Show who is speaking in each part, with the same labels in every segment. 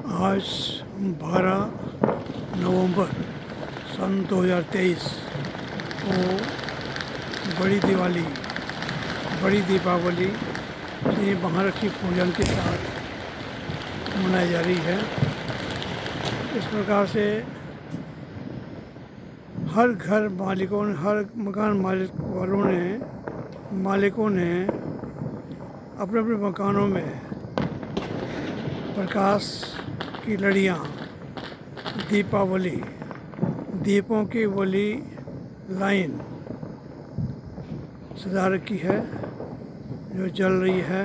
Speaker 1: आज 12 नवंबर सन 2023 को बड़ी दिवाली, बड़ी दीपावली श्री महालक्ष्मी पूजन के साथ मनाई जा रही है। इस प्रकार से हर घर मालिकों ने, हर मकान मालिकों ने अपने अपने मकानों में प्रकाश की लड़ियाँ, दीपावली, दीपों की बोली लाइन सजा रखी है जो जल रही है,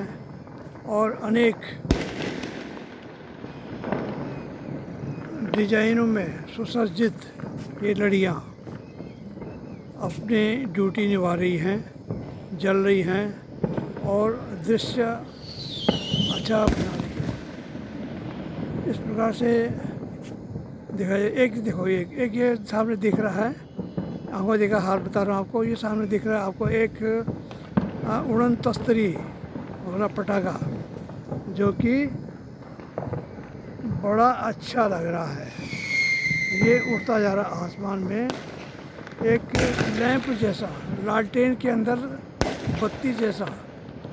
Speaker 1: और अनेक डिजाइनों में सुसज्जित ये लड़ियाँ अपनी ड्यूटी निभा रही हैं, जल रही हैं और दृश्य अच्छा बना रही है। इस प्रकार से देखा जाए, एक ये सामने दिख रहा है, आंखों देखा हाल बता रहा हूँ आपको, ये सामने दिख रहा है आपको एक उड़न तस्तरी वाला पटाखा जो कि बड़ा अच्छा लग रहा है। ये उड़ता जा रहा आसमान में, एक लैंप जैसा, लालटेन के अंदर बत्ती जैसा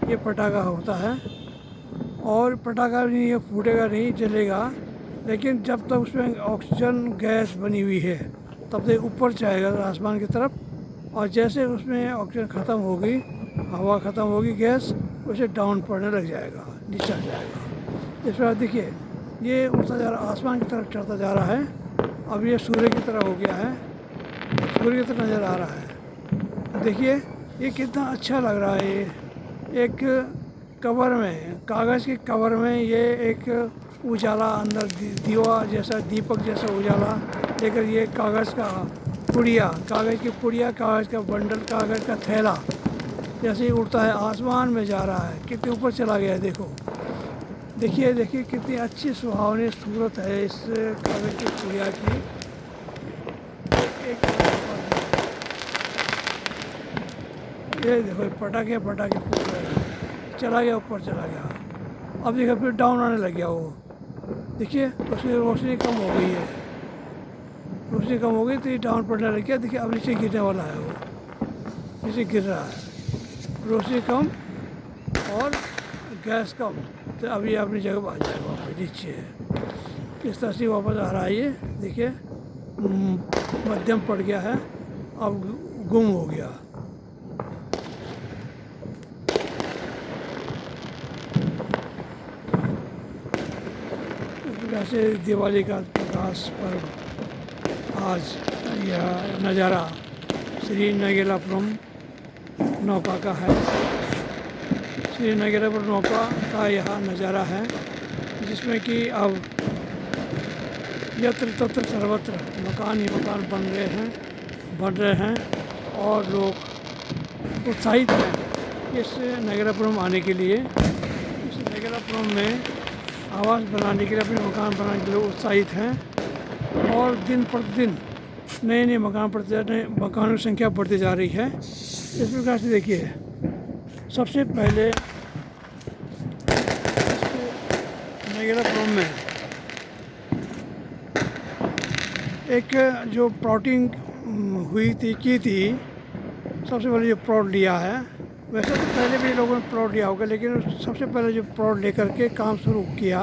Speaker 1: ये पटाखा होता है। और पटाखा नहीं, ये फूटेगा नहीं, जलेगा, लेकिन जब तक उसमें ऑक्सीजन गैस बनी हुई है तब तक ऊपर जाएगा आसमान की तरफ, और जैसे उसमें ऑक्सीजन ख़त्म होगी, हवा ख़त्म होगी, गैस उसे डाउन पड़ने लग जाएगा, नीचे आ जाएगा। इस प्रकार देखिए, ये उड़ता जा रहा, आसमान की तरफ चढ़ता जा रहा है। अब ये सूर्य की तरह हो गया है, सूर्य की तरह नज़र आ रहा है। देखिए ये कितना अच्छा लग रहा है। ये एक कवर में, कागज़ के कवर में ये एक उजाला अंदर दीवा जैसा, दीपक जैसा उजाला लेकर ये कागज़ का पुड़िया, कागज़ की पुड़िया, कागज़ का बंडल, कागज़ का थैला जैसे ही उड़ता है, आसमान में जा रहा है, कितने ऊपर चला गया है। देखो, देखिए कितनी अच्छी सुहावनी सूरत है इस कागज़ की पुड़िया की। ये देखो पटाखे फूट रहे हैं, चला गया, ऊपर चला गया। अब देखो फिर डाउन आने लग गया वो। देखिए उसकी रोशनी कम हो गई है, रोशनी कम हो गई तो ये डाउन पड़ने लग गया। देखिए अब नीचे गिरने वाला है, वो नीचे गिर रहा है, रोशनी कम और गैस कम, तो अभी अपनी जगह पर आ जाएगा, वापस नीचे है। इस तरह से वापस आ रहा है ये। देखिए मध्यम पड़ गया है, अब गुम हो गया। जैसे दिवाली का प्रकाश पर्व आज यह नज़ारा श्री नगेलापुरम नौका का है। श्री नगेलापुरम नौका का यह नज़ारा है, जिसमें कि अब यत्र तत्र सर्वत्र मकान ही मकान बन रहे हैं और लोग उत्साहित हैं इस नगेलापुरम आने के लिए। इस नगेलापुरम में आवास बनाने के लिए, अपने मकान बनाने के लिए उत्साहित हैं, और दिन प्रतिदिन नए मकानों की संख्या बढ़ती जा रही है। इस प्रकार से देखिए, सबसे पहले नगेलापुरम में एक जो प्लॉटिंग हुई थी, सबसे पहले जो प्लॉट लिया है, वैसे तो पहले भी लोगों ने प्लॉट लिया होगा, लेकिन सबसे पहले जो प्लॉट लेकर के काम शुरू किया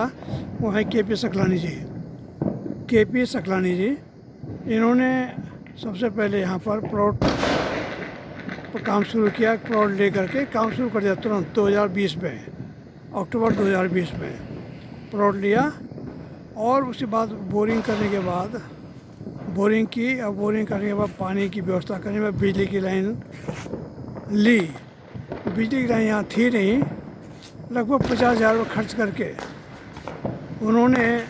Speaker 1: वो है के.पी. सकलानी जी। इन्होंने सबसे पहले यहाँ पर प्लॉट पर काम शुरू किया, प्लॉट लेकर के काम शुरू कर दिया तुरंत 2020 में, अक्टूबर 2020 में प्लॉट लिया। और उसके बाद बोरिंग करने के बाद, बोरिंग की, और बोरिंग करने के बाद पानी की व्यवस्था करने में बिजली की लाइन ली। बिजली की लाइन यहाँ थी नहीं, लगभग 50,000 रुपये खर्च करके उन्होंने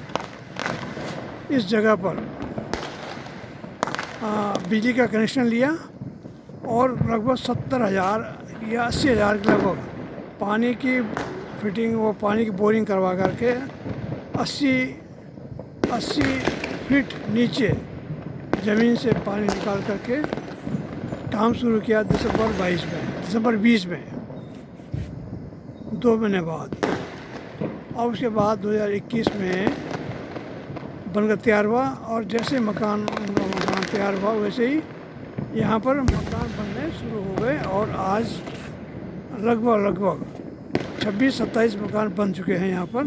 Speaker 1: इस जगह पर बिजली का कनेक्शन लिया, और लगभग 70,000 या 80,000 के लगभग पानी की फिटिंग, वो पानी की बोरिंग करवा करके 80 फीट नीचे ज़मीन से पानी निकाल करके काम शुरू किया दिसंबर 20 में, 2 महीने बाद। और उसके बाद 2021 में बनकर तैयार हुआ और जैसे मकान तैयार हुआ वैसे ही यहाँ पर मकान बनने शुरू हो गए और आज लगभग 26-27 मकान बन चुके हैं यहाँ पर।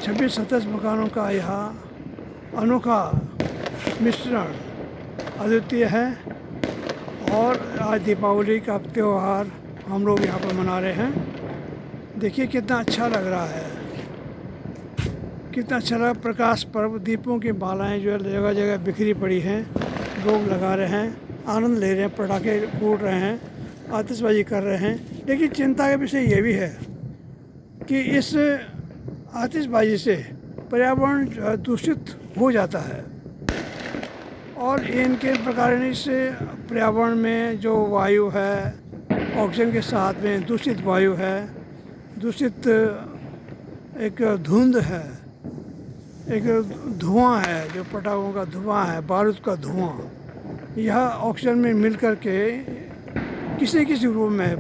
Speaker 1: 26-27 मकानों का यहाँ अनोखा मिश्रण अद्वितीय है। और आज दीपावली का त्यौहार हम लोग यहाँ पर मना रहे हैं। देखिए कितना अच्छा लग रहा है, कितना अच्छा लगा। प्रकाश पर्व, दीपों की मालाएं जो है जगह जगह बिखरी पड़ी हैं, लोग लगा रहे हैं, आनंद ले रहे हैं, पटाखे फूट रहे हैं, आतिशबाजी कर रहे हैं। लेकिन चिंता का विषय ये भी है कि इस आतिशबाजी से पर्यावरण जो है दूषित हो जाता है और इनके प्रकार से पर्यावरण में जो वायु है, ऑक्सीजन के साथ में दूषित वायु है, दूषित एक धुंध है, एक धुआं है, जो पटाखों का धुआं है, बारूद का धुआं, यह ऑक्सीजन में मिल कर के किसी किसी रूप में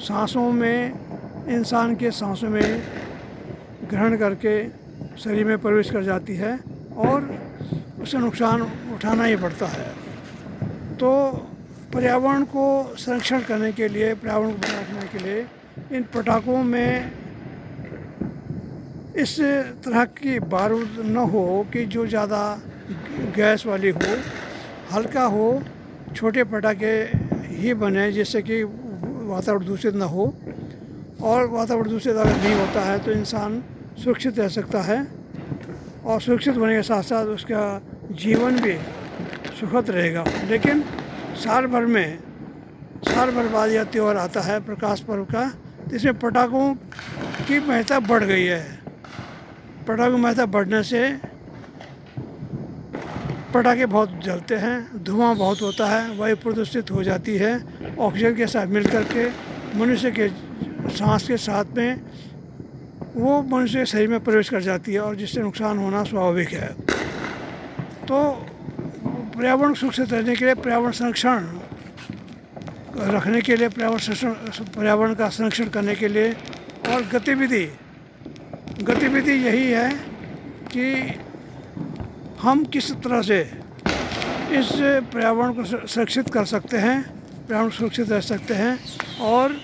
Speaker 1: सांसों में, इंसान के सांसों में ग्रहण करके शरीर में प्रवेश कर जाती है और उससे नुकसान उठाना ही पड़ता है। तो पर्यावरण को संरक्षण करने के लिए, पर्यावरण को बनाए रखने के लिए इन पटाखों में इस तरह की बारूद न हो कि जो ज़्यादा गैस वाली हो, हल्का हो, छोटे पटाखे ही बने जिससे कि वातावरण दूषित न हो। और वातावरण दूषित अगर नहीं होता है तो इंसान सुरक्षित रह सकता है और सुरक्षित होने के साथ साथ उसका जीवन भी सुखद रहेगा। लेकिन साल भर बाद यह त्यौहार आता है प्रकाश पर्व का, तो इसमें पटाखों की महत्ता बढ़ गई है। पटाखों की महत्ता बढ़ने से पटाखे बहुत जलते हैं, धुआं बहुत होता है, वायु प्रदूषित हो जाती है, ऑक्सीजन के साथ मिलकर के मनुष्य के सांस के साथ में वो मनुष्य के शरीर में प्रवेश कर जाती है और जिससे नुकसान होना स्वाभाविक है। तो पर्यावरण सुरक्षित रहने के लिए, पर्यावरण संरक्षण रखने के लिए, पर्यावरण का संरक्षण करने के लिए और गतिविधि यही है कि हम किस तरह से इस पर्यावरण को सुरक्षित कर सकते हैं, पर्यावरण सुरक्षित रह सकते हैं और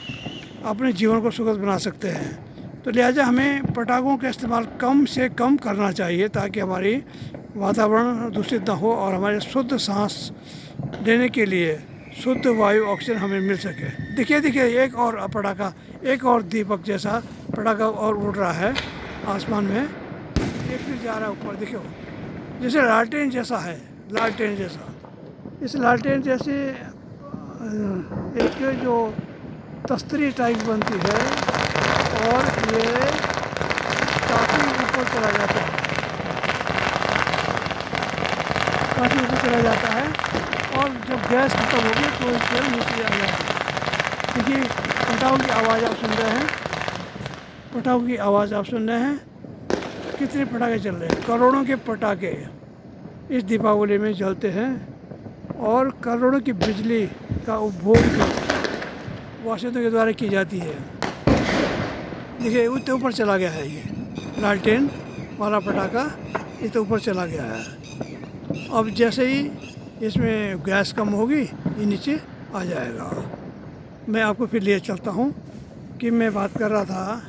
Speaker 1: अपने जीवन को सुखद बना सकते हैं। तो लिहाजा हमें पटाखों का इस्तेमाल कम से कम करना चाहिए ताकि हमारी वातावरण दूषित न हो और हमारे शुद्ध सांस लेने के लिए शुद्ध वायु, ऑक्सीजन हमें मिल सके। देखिए एक और पटाखा, एक और दीपक जैसा पटाखा और उड़ रहा है आसमान में, ये फिर जा रहा है ऊपर। देखो जैसे लालटेन जैसा है, लालटेन जैसा। इस लालटेन जैसे एक जो तस्तरी टाइप बनती है और ये काफ़ी ऊपर चला जाता है, काफ़ी ऊपर चला जाता है और जब गैस खत्म होगी तो इससे नीचे आ जाता है। देखिए पटाखों की आवाज़ आप सुन रहे हैं, पटाखों की आवाज़ आप सुन रहे हैं। कितने पटाखे चल रहे हैं, करोड़ों के पटाखे इस दीपावली में जलते हैं और करोड़ों की बिजली का उपभोग वाशिंगटन के द्वारा की जाती है। देखिए इतने ऊपर चला गया है, ये लालटेन वाला पटाखा इतने ऊपर चला गया है। अब जैसे ही इसमें गैस कम होगी ये नीचे आ जाएगा। मैं आपको फिर लिए चलता हूँ कि मैं बात कर रहा था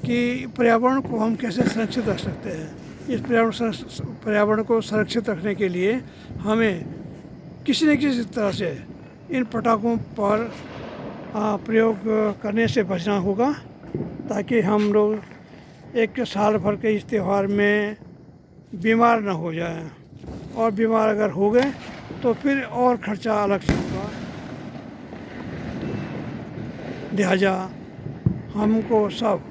Speaker 1: कि पर्यावरण को हम कैसे संरक्षित रख सकते हैं। इस पर्यावरण को सुरक्षित रखने के लिए हमें किसी न किसी तरह से इन पटाखों पर प्रयोग करने से बचना होगा ताकि हम लोग एक साल भर के इस त्यौहार में बीमार न हो जाएं। और बीमार अगर हो गए तो फिर और खर्चा अलग से होगा। लिहाजा हमको सब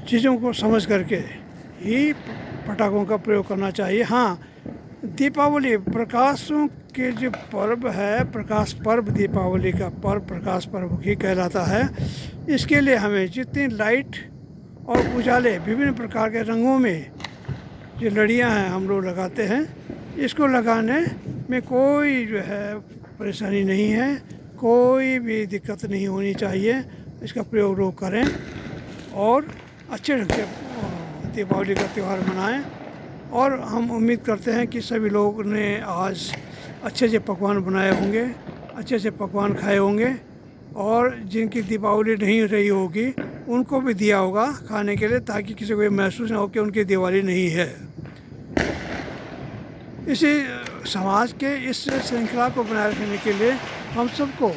Speaker 1: चीज़ों को समझ करके ही पटाखों का प्रयोग करना चाहिए। हाँ, दीपावली प्रकाशों के जो पर्व है, प्रकाश पर्व, दीपावली का पर्व प्रकाश पर्व ही कहलाता है। इसके लिए हमें जितनी लाइट और उजाले विभिन्न प्रकार के रंगों में जो लड़ियाँ हैं हम लोग लगाते हैं, इसको लगाने में कोई जो है परेशानी नहीं है, कोई भी दिक्कत नहीं होनी चाहिए। इसका प्रयोग लोग करें और अच्छे ढंग से दीपावली का त्यौहार मनाएं। और हम उम्मीद करते हैं कि सभी लोग ने आज अच्छे से पकवान बनाए होंगे, अच्छे से पकवान खाए होंगे, और जिनकी दीपावली नहीं रही होगी उनको भी दिया होगा खाने के लिए, ताकि किसी को ये महसूस ना हो कि उनकी दिवाली नहीं है। इसी समाज के इस श्रृंखला को बनाए रखने के लिए हम सबको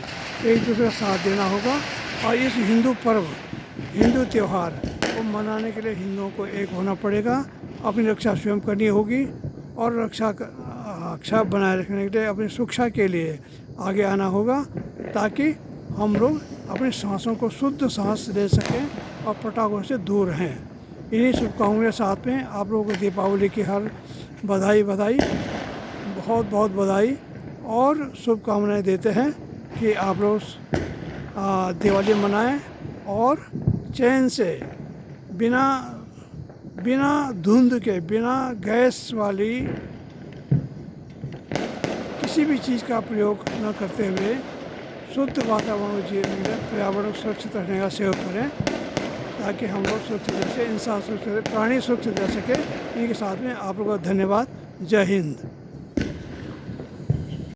Speaker 1: एक दूसरे का साथ देना होगा, और इस हिंदू पर्व, हिंदू त्यौहार को मनाने के लिए हिंदुओं को एक होना पड़ेगा, अपनी रक्षा स्वयं करनी होगी, और रक्षा बनाए रखने के लिए अपनी सुरक्षा के लिए आगे आना होगा, ताकि हम लोग अपनी सांसों को शुद्ध सांस ले सकें और पटाखों से दूर रहें। इन्हीं शुभकामनाओं के साथ में आप लोगों को दीपावली की हर बधाई बहुत बहुत बधाई और शुभकामनाएं देते हैं कि आप लोग दिवाली मनाएं और चैन से, बिना धुंध के, बिना गैस वाली किसी भी चीज़ का प्रयोग न करते हुए शुद्ध वातावरण जीवन में पर्यावरण सुरक्षित रखने का सहयोग करें, ताकि हम लोग सुरक्षित रह सकें, इंसान सुरक्षित, प्राणी सुरक्षित रह सके। इनके साथ में आप लोगों का धन्यवाद। जय हिंद।